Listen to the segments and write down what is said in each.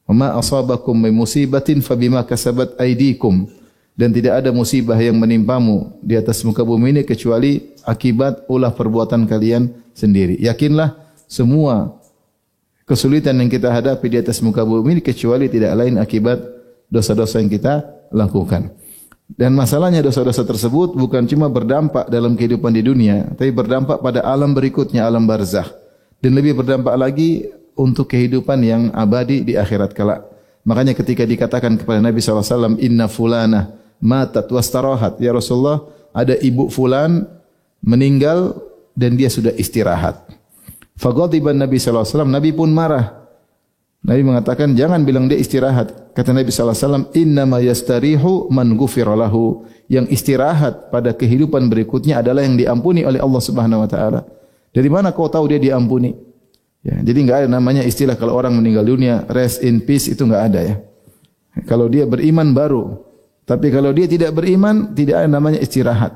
Wa ma asabakum min musibatin fabima kasabat aydikum. Dan tidak ada musibah yang menimpamu di atas muka bumi ini kecuali akibat ulah perbuatan kalian sendiri. Yakinlah semua kesulitan yang kita hadapi di atas muka bumi ini kecuali tidak lain akibat dosa-dosa yang kita lakukan. Dan masalahnya dosa-dosa tersebut bukan cuma berdampak dalam kehidupan di dunia, tapi berdampak pada alam berikutnya, alam barzakh. Dan lebih berdampak lagi untuk kehidupan yang abadi di akhirat kelak. Makanya ketika dikatakan kepada Nabi SAW, inna fulana matat wastarahat. Ya Rasulullah, ada ibu fulan meninggal dan dia sudah istirahat. Faghadiban Nabi SAW, Nabi pun marah. Nabi mengatakan, jangan bilang dia istirahat. Kata Nabi SAW, innama yastarihu man ghufira lahu. Yang istirahat pada kehidupan berikutnya adalah yang diampuni oleh Allah Subhanahu wa taala. Dari mana kau tahu dia diampuni? Ya, jadi enggak ada namanya istilah kalau orang meninggal dunia rest in peace, itu enggak ada ya. Kalau dia beriman baru. Tapi kalau dia tidak beriman, tidak ada namanya istirahat.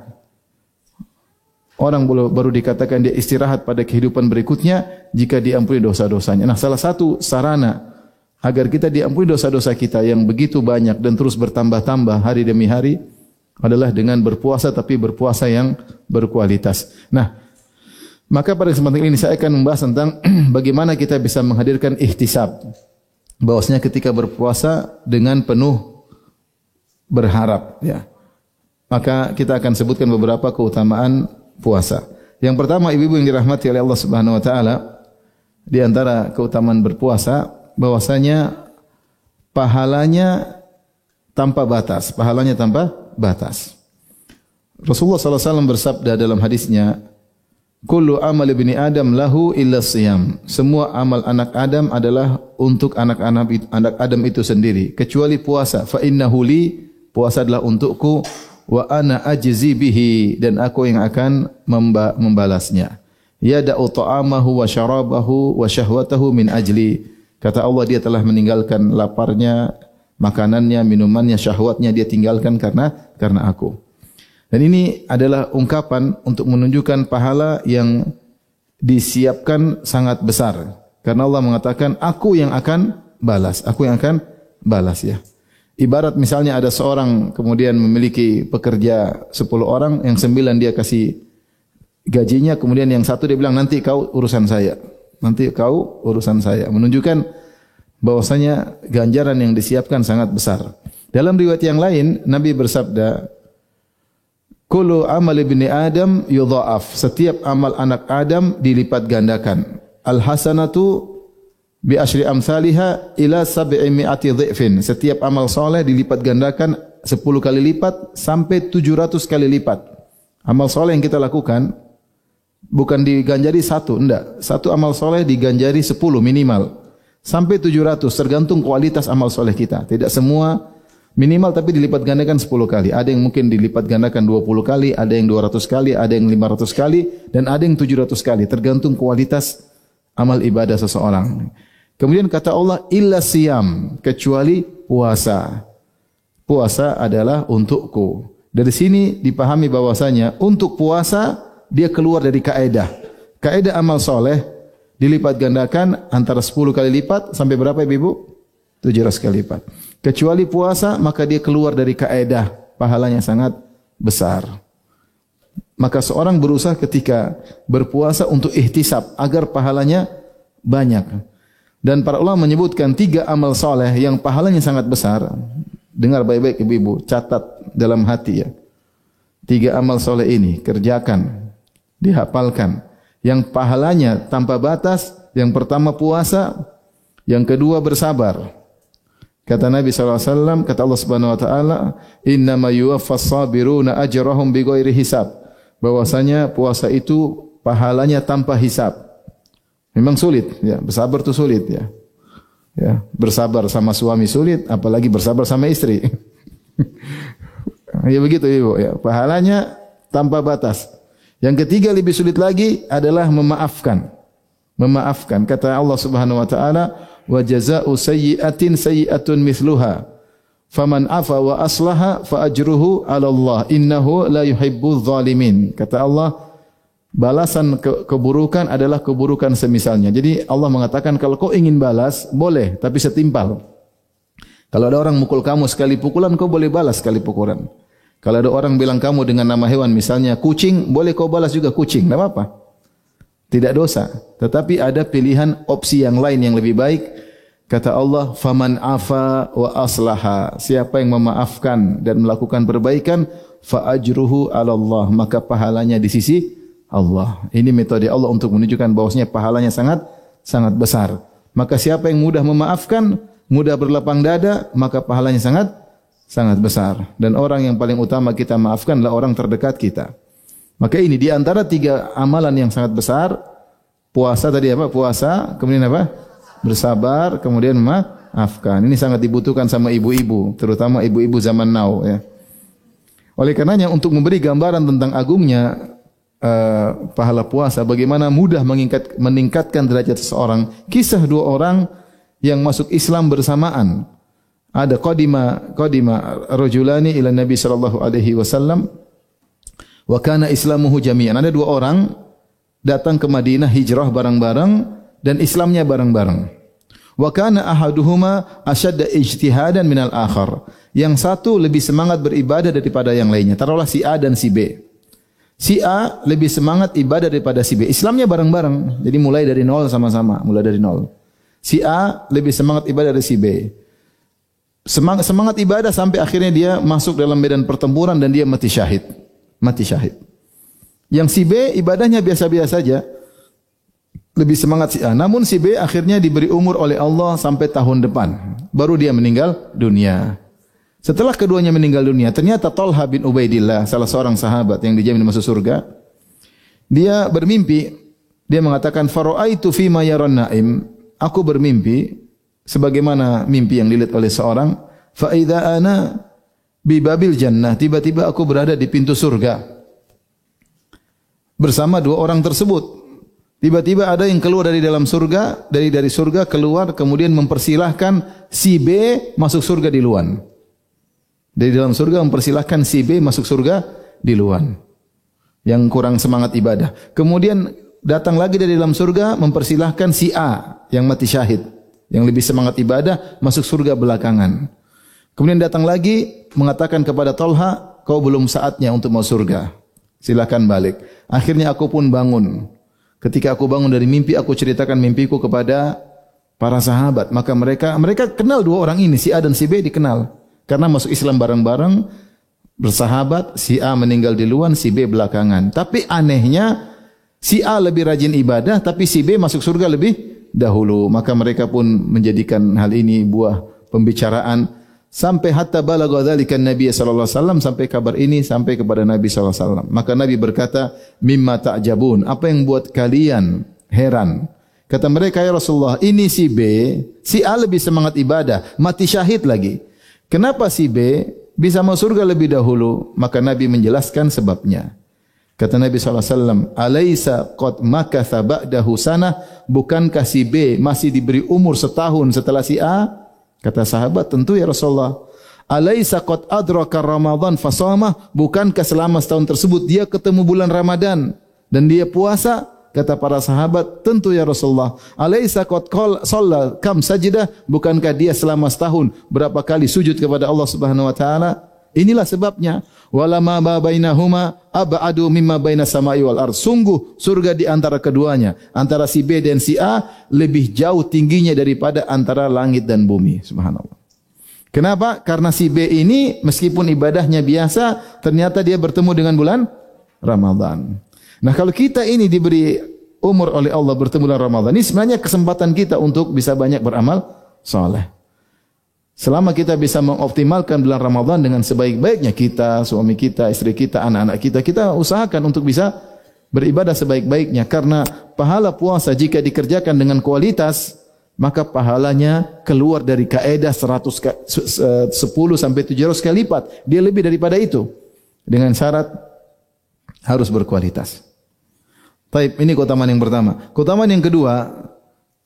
Orang baru dikatakan dia istirahat pada kehidupan berikutnya jika diampuni dosa-dosanya. Nah, salah satu sarana agar kita diampuni dosa-dosa kita yang begitu banyak dan terus bertambah-tambah hari demi hari adalah dengan berpuasa, tapi berpuasa yang berkualitas. Nah, maka pada kesempatan ini saya akan membahas tentang bagaimana kita bisa menghadirkan ihtisab. Bahwasanya ketika berpuasa dengan penuh berharap, ya. Maka kita akan sebutkan beberapa keutamaan puasa. Yang pertama, ibu-ibu yang dirahmati oleh Allah Subhanahu wa taala, di antara keutamaan berpuasa bahwasanya pahalanya tanpa batas, pahalanya tanpa batas. Rasulullah SAW bersabda dalam hadisnya, kullu amal ibni Adam lahu illa siyam. Semua amal anak Adam adalah untuk anak Adam itu sendiri kecuali puasa. Fa innahu li, puasa adalah untukku, wa ana ajzi bihi, dan aku yang akan membalasnya. Yada'u ta'amahu wa syarabahu wa syahwatahu min ajli. Kata Allah, dia telah meninggalkan laparnya, makanannya, minumannya, syahwatnya dia tinggalkan karena aku. Dan ini adalah ungkapan untuk menunjukkan pahala yang disiapkan sangat besar. Karena Allah mengatakan, aku yang akan balas, aku yang akan balas, ya. Ibarat misalnya ada seorang kemudian memiliki pekerja 10 orang, yang 9 dia kasih gajinya, kemudian yang satu dia bilang, nanti kau urusan saya. Nanti kau urusan saya. Menunjukkan bahwasanya ganjaran yang disiapkan sangat besar. Dalam riwayat yang lain, Nabi bersabda, kullu amal ibni Adam yudha'af. Setiap amal anak Adam dilipat gandakan. Al-hasanatu bi asyri amsalha ila 700 dhifin. Setiap amal soleh dilipat gandakan 10 kali lipat sampai 700 kali lipat. Amal soleh yang kita lakukan bukan diganjari satu, enggak. Satu amal soleh diganjari 10 minimal. Sampai 700, tergantung kualitas amal soleh kita. Tidak semua minimal, tapi dilipat gandakan 10 kali. Ada yang mungkin dilipat gandakan 20 kali, ada yang 200 kali, ada yang 500 kali, dan ada yang 700 kali. Tergantung kualitas amal ibadah seseorang. Kemudian kata Allah, illa siyam, kecuali puasa. Puasa adalah untukku. Dari sini dipahami bahwasanya untuk puasa dia keluar dari kaedah. Kaedah amal soleh dilipat gandakan antara 10 kali lipat sampai berapa ibu? 700 kali lipat. Kecuali puasa, maka dia keluar dari kaedah. Pahalanya sangat besar. Maka seorang berusaha ketika berpuasa untuk ihtisab agar pahalanya banyak. Dan para ulama menyebutkan 3 amal soleh yang pahalanya sangat besar. Dengar baik-baik ibu-ibu, catat dalam hati ya. 3 amal soleh ini kerjakan, dihafalkan. Yang pahalanya tanpa batas, yang pertama puasa, yang kedua bersabar. Kata Nabi SAW, kata Allah Subhanahu wa taala, innama yuwaffas sabiruna ajrahum bighairi hisab. Bahwasanya puasa itu pahalanya tanpa hisab. Memang sulit, ya. Bersabar itu sulit, ya. Ya, bersabar sama suami sulit, apalagi bersabar sama istri. Ya begitu, Ibu, ya. Pahalanya tanpa batas. Yang ketiga lebih sulit lagi adalah memaafkan. Memaafkan. Kata Allah Subhanahu wa taala, wa jazaa'u sayyi'atin sayyi'atun mithluha. Faman afa wa aslaha fa ajruhu 'ala Allah. Innahu la yuhibbudz zalimin. Kata Allah, balasan keburukan adalah keburukan semisalnya. Jadi Allah mengatakan kalau kau ingin balas, boleh, tapi setimpal. Kalau ada orang mukul kamu sekali pukulan, kau boleh balas sekali pukulan. Kalau ada orang bilang kamu dengan nama hewan, misalnya kucing, boleh kau balas juga kucing, tidak apa-apa. Tidak dosa. Tetapi ada pilihan opsi yang lain yang lebih baik. Kata Allah, faman afa wa aslaha. Siapa yang memaafkan dan melakukan perbaikan, fa ajruhu 'ala Allah, maka pahalanya di sisi Allah. Ini metode Allah untuk menunjukkan bahwasanya pahalanya sangat besar. Maka siapa yang mudah memaafkan, mudah berlapang dada, maka pahalanya sangat besar. Dan orang yang paling utama kita maafkan adalah orang terdekat kita. Maka ini di antara 3 amalan yang sangat besar. Puasa tadi apa? Puasa, kemudian apa? Bersabar, kemudian memaafkan. Ini sangat dibutuhkan sama ibu-ibu, terutama ibu-ibu zaman now ya. Oleh karenanya untuk memberi gambaran tentang agungnya pahala puasa, bagaimana mudah meningkatkan derajat seseorang, kisah 2 orang yang masuk Islam bersamaan. Ada qadima rajulani ila Nabi sallallahu alaihi wasallam wa kana islamuhu jami'an. Ada 2 orang datang ke Madinah hijrah bareng-bareng dan Islamnya bareng-bareng. Wa kana ahaduhuma ashadda ijtihadan minal akhar. Yang satu lebih semangat beribadah daripada yang lainnya. Taruhlah si A dan si B. Si A lebih semangat ibadah daripada si B. Islamnya bareng-bareng. Jadi mulai dari nol sama-sama, mulai dari nol. Si A lebih semangat ibadah dari si B. Semangat ibadah sampai akhirnya dia masuk dalam medan pertempuran dan dia mati syahid. Mati syahid. Yang si B ibadahnya biasa-biasa saja. Lebih semangat si A. Namun si B akhirnya diberi umur oleh Allah sampai tahun depan. Baru dia meninggal dunia. Setelah keduanya meninggal dunia, ternyata Talha bin Ubaidillah, salah seorang sahabat yang dijamin masuk surga, dia bermimpi. Dia mengatakan, "Fara'aitu fima yaran na'im." Aku bermimpi sebagaimana mimpi yang dilihat oleh seorang. Fa idza ana bi babil jannah. Tiba-tiba aku berada di pintu surga bersama 2 orang tersebut. Tiba-tiba ada yang keluar dari dalam surga, dari surga keluar, kemudian mempersilahkan si B masuk surga di luar. Dari dalam surga mempersilahkan si B masuk surga di luar. Yang kurang semangat ibadah. Kemudian datang lagi dari dalam surga mempersilahkan si A yang mati syahid, yang lebih semangat ibadah masuk surga belakangan. Kemudian datang lagi mengatakan kepada Talha, kau belum saatnya untuk masuk surga. Silakan balik. Akhirnya aku pun bangun. Ketika aku bangun dari mimpi, aku ceritakan mimpiku kepada para sahabat. Maka mereka kenal 2 orang ini, si A dan si B dikenal. Karena masuk Islam bareng-bareng, bersahabat, si A meninggal di luar, si B belakangan. Tapi anehnya, si A lebih rajin ibadah, tapi si B masuk surga lebih dahulu. Maka mereka pun menjadikan hal ini buah pembicaraan. Sampai hatta balagha dzalika Nabi sallallahu alaihi wasallam, sampai kabar ini sampai kepada Nabi sallallahu alaihi wasallam. Maka Nabi berkata, "Mimma ta'jabun?" Apa yang buat kalian heran? Kata mereka, "Ya Rasulullah, ini si B, si A lebih semangat ibadah, mati syahid lagi. Kenapa si B bisa masuk surga lebih dahulu?" Maka Nabi menjelaskan sebabnya. Kata Nabi sallallahu alaihi wasallam, "Alaisa qad makatha ba'dahu sanah?" Bukankah si B masih diberi umur setahun setelah si A? Kata sahabat, tentu ya Rasulullah. Alaisa qad adraka Ramadan fasama? Bukankah selama setahun tersebut dia ketemu bulan Ramadan dan dia puasa? Kata para sahabat, tentu ya Rasulullah. Alaisa qad shalla kam sajdah? Bukankah dia selama setahun berapa kali sujud kepada Allah Subhanahu wa taala? Inilah sebabnya. Walama bainahuma ab'adu mimma bainas samai wal ardh. Sungguh surga di antara keduanya, antara si B dan si A, lebih jauh tingginya daripada antara langit dan bumi. Subhanallah. Kenapa? Karena si B ini meskipun ibadahnya biasa, ternyata dia bertemu dengan bulan Ramadan. Nah, kalau kita ini diberi umur oleh Allah bertemu bulan Ramadan, ini sebenarnya kesempatan kita untuk bisa banyak beramal saleh. Selama kita bisa mengoptimalkan bulan Ramadan dengan sebaik-baiknya, kita, suami kita, istri kita, anak-anak kita, kita usahakan untuk bisa beribadah sebaik-baiknya. Karena pahala puasa jika dikerjakan dengan kualitas, maka pahalanya keluar dari kaedah 10 sampai 700 kali lipat. Dia lebih daripada itu. Dengan syarat harus berkualitas. Baik, ini keutamaan yang pertama. Keutamaan yang kedua,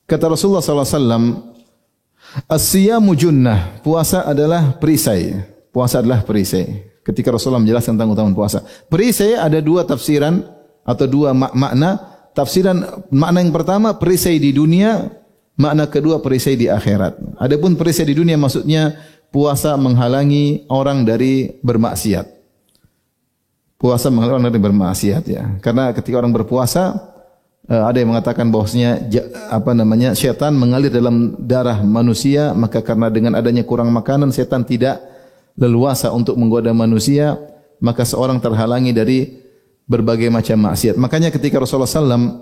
kata Rasulullah SAW, as-siyamu junnah, puasa adalah perisai. Puasa adalah perisai. Ketika Rasulullah menjelaskan tentang keutamaan puasa. Perisai ada 2 tafsiran atau 2 makna. Tafsiran makna yang pertama perisai di dunia, makna kedua perisai di akhirat. Adapun perisai di dunia maksudnya puasa menghalangi orang dari bermaksiat. Puasa menghalangi orang dari bermaksiat ya. Karena ketika orang berpuasa, ada yang mengatakan bahwasanya setan mengalir dalam darah manusia, maka karena dengan adanya kurang makanan setan tidak leluasa untuk menggoda manusia, maka seorang terhalangi dari berbagai macam maksiat. Makanya ketika Rasulullah SAW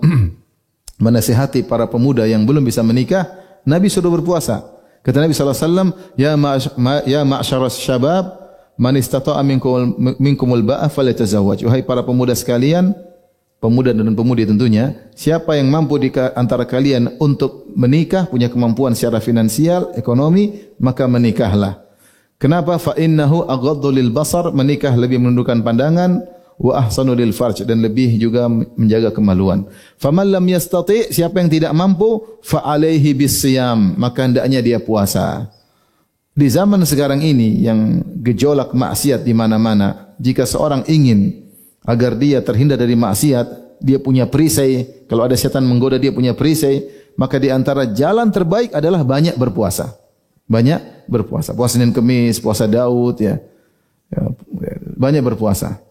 menasihati para pemuda yang belum bisa menikah, Nabi suruh berpuasa. Kata Nabi SAW, ya ma'syaras syabab, man istata'a minkumul ba'a falyatazawwaj. Wahai para pemuda sekalian, pemuda dan pemudi tentunya, siapa yang mampu di antara kalian untuk menikah, punya kemampuan secara finansial, ekonomi, maka menikahlah. Kenapa? Fa innahu aghaddu lil basar, menikah lebih menundukkan pandangan, wa ahsanu lil farj, dan lebih juga menjaga kemaluan. Faman lam yastati, siapa yang tidak mampu, fa alaihi bisiyam, maka hendaknya dia puasa. Di zaman sekarang ini yang gejolak maksiat di mana-mana, jika seorang ingin agar dia terhindar dari maksiat, dia punya perisai. Kalau ada setan menggoda, dia punya perisai. Maka di antara jalan terbaik adalah banyak berpuasa. Banyak berpuasa. Puasa Senin Kemis, puasa Daud, ya. Banyak berpuasa.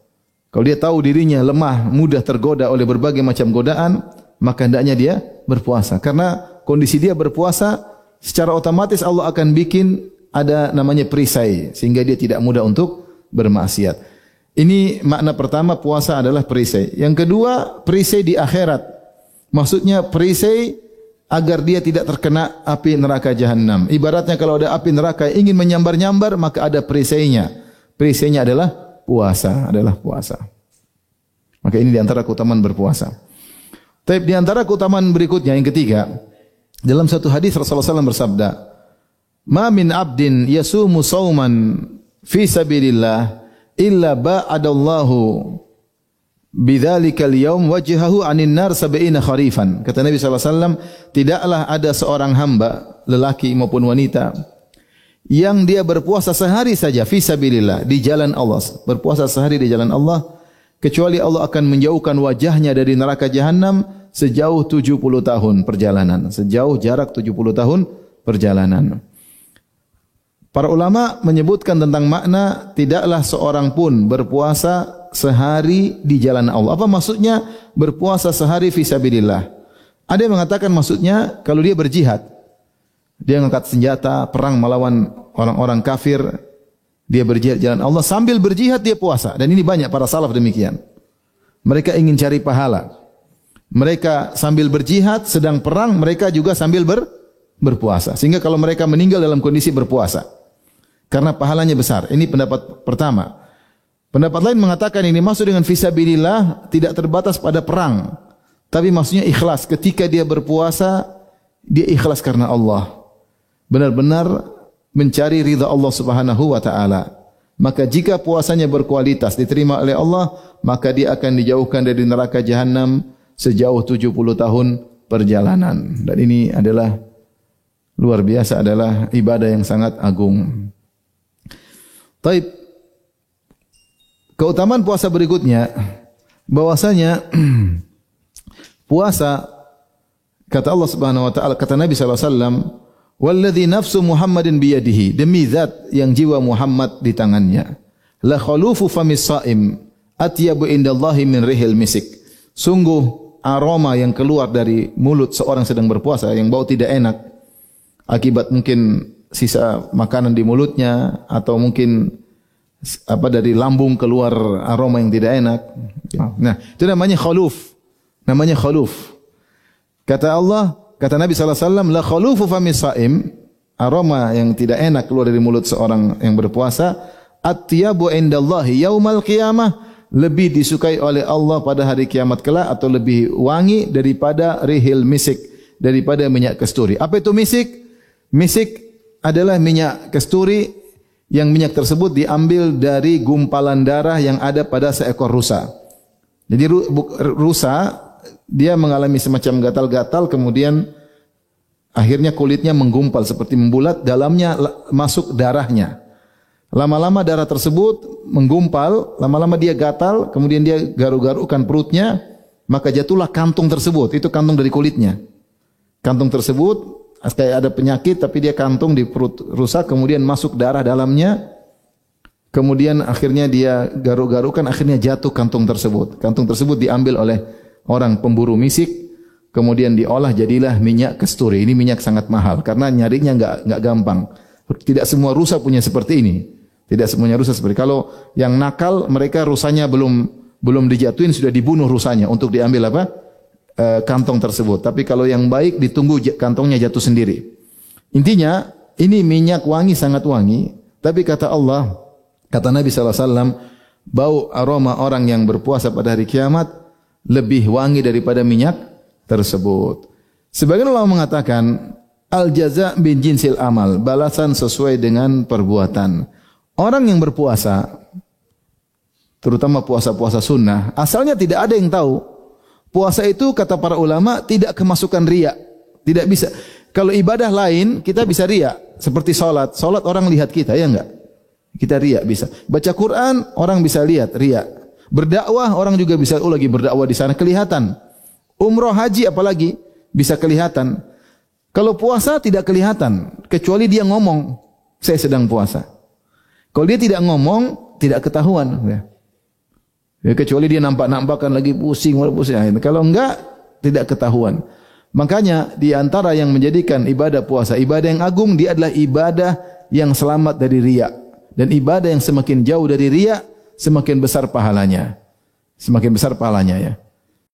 Kalau dia tahu dirinya lemah, mudah tergoda oleh berbagai macam godaan, maka hendaknya dia berpuasa. Karena kondisi dia berpuasa, secara otomatis Allah akan bikin ada namanya perisai, sehingga dia tidak mudah untuk bermaksiat. Ini makna pertama, puasa adalah perisai. Yang kedua, perisai di akhirat. Maksudnya perisai agar dia tidak terkena api neraka jahanam. Ibaratnya kalau ada api neraka ingin menyambar-nyambar, maka ada perisainya. Perisainya adalah puasa. Maka ini di antara keutamaan berpuasa. Tapi di antara keutamaan berikutnya yang ketiga, dalam satu hadis Rasulullah SAW bersabda, "Ma min 'abdin yasumu shauman fi sabilillah illa ba'adallahu bidzalikal yaum wajhahu 'anil nar 70 kharifan." Kata Nabi SAW, tidaklah ada seorang hamba, lelaki maupun wanita, yang dia berpuasa sehari saja fi sabilillah, di jalan Allah, berpuasa sehari di jalan Allah, kecuali Allah akan menjauhkan wajahnya dari neraka jahanam sejauh 70 tahun perjalanan, sejauh jarak 70 tahun perjalanan. Para ulama menyebutkan tentang makna tidaklah seorang pun berpuasa sehari di jalan Allah. Apa maksudnya berpuasa sehari fi sabilillah? Ada yang mengatakan maksudnya kalau dia berjihad, dia mengangkat senjata, perang melawan orang-orang kafir, dia berjihad jalan Allah, sambil berjihad dia puasa. Dan ini banyak para salaf demikian. Mereka ingin cari pahala. Mereka sambil berjihad, sedang perang, mereka juga sambil berpuasa. Sehingga kalau mereka meninggal dalam kondisi berpuasa, karena pahalanya besar. Ini pendapat pertama. Pendapat lain mengatakan ini maksud dengan fisabilillah tidak terbatas pada perang, tapi maksudnya ikhlas. Ketika dia berpuasa, dia ikhlas karena Allah, benar-benar mencari ridha Allah Subhanahu wa taala. Maka jika puasanya berkualitas, diterima oleh Allah, maka dia akan dijauhkan dari neraka jahanam sejauh 70 tahun perjalanan. Dan ini adalah luar biasa, adalah ibadah yang sangat agung. Taib. Keutamaan puasa berikutnya, bahwasanya puasa, kata Allah Subhanahu wa taala, kata Nabi sallallahu alaihi wasallam, "Walladzi nafsu Muhammadin biyadihi", demi zat yang jiwa Muhammad di tangannya, "la khalufu famis shaim atyabu indallahi min rihil misik." Sungguh aroma yang keluar dari mulut seorang sedang berpuasa yang bau tidak enak, akibat mungkin sisa makanan di mulutnya, atau mungkin dari lambung keluar aroma yang tidak enak. Nah, itu namanya khuluf. Namanya khuluf. Kata Allah, kata Nabi sallallahu alaihi wasallam, "La khulufu famis shaim", aroma yang tidak enak keluar dari mulut seorang yang berpuasa, "atyabu indallahi yaumal qiyamah", lebih disukai oleh Allah pada hari kiamat kelak, atau lebih wangi daripada rihil misik, daripada minyak kasturi. Apa itu misik? Misik adalah minyak kasturi, yang minyak tersebut diambil dari gumpalan darah yang ada pada seekor rusa. Jadi rusa dia mengalami semacam gatal-gatal, kemudian akhirnya kulitnya menggumpal seperti membulat, dalamnya masuk darahnya. Lama-lama darah tersebut menggumpal, lama-lama dia gatal, kemudian dia garu-garukan perutnya, maka jatuhlah kantung tersebut. Itu kantung dari kulitnya. Kantung tersebut kayak ada penyakit tapi dia kantung di perut rusak, kemudian masuk darah dalamnya, kemudian akhirnya dia garuk-garukan, akhirnya jatuh kantung tersebut. Kantung tersebut diambil oleh orang pemburu misik, kemudian diolah jadilah minyak kasturi. Ini minyak sangat mahal karena nyarinya enggak gampang. Tidak semua rusa punya seperti ini. Tidak semuanya rusa seperti. Kalau yang nakal mereka rusanya belum dijatuhin sudah dibunuh rusanya untuk diambil apa? Kantong tersebut. Tapi kalau yang baik ditunggu kantongnya jatuh sendiri. Intinya ini minyak wangi, sangat wangi. Tapi kata Allah, kata Nabi SAW, bau aroma orang yang berpuasa pada hari kiamat lebih wangi daripada minyak tersebut. Sebagian ulama mengatakan al-jaza' bin jinsil amal, balasan sesuai dengan perbuatan. Orang yang berpuasa, terutama puasa-puasa sunnah, asalnya tidak ada yang tahu. Puasa itu kata para ulama tidak kemasukan riya. Tidak bisa. Kalau ibadah lain kita bisa riya. Seperti salat. Salat orang lihat kita, ya enggak? Kita riya bisa. Baca Quran orang bisa lihat, riya. Berdakwah orang juga bisa, lagi berdakwah di sana kelihatan. Umroh haji apalagi bisa kelihatan. Kalau puasa tidak kelihatan. Kecuali dia ngomong, saya sedang puasa. Kalau dia tidak ngomong, tidak ketahuan. Ya, kecuali dia nampak-nampakkan lagi pusing. Kalau enggak, tidak ketahuan. Makanya di antara yang menjadikan ibadah puasa ibadah yang agung, dia adalah ibadah yang selamat dari riya. Dan ibadah yang semakin jauh dari riya, semakin besar pahalanya. Semakin besar pahalanya ya.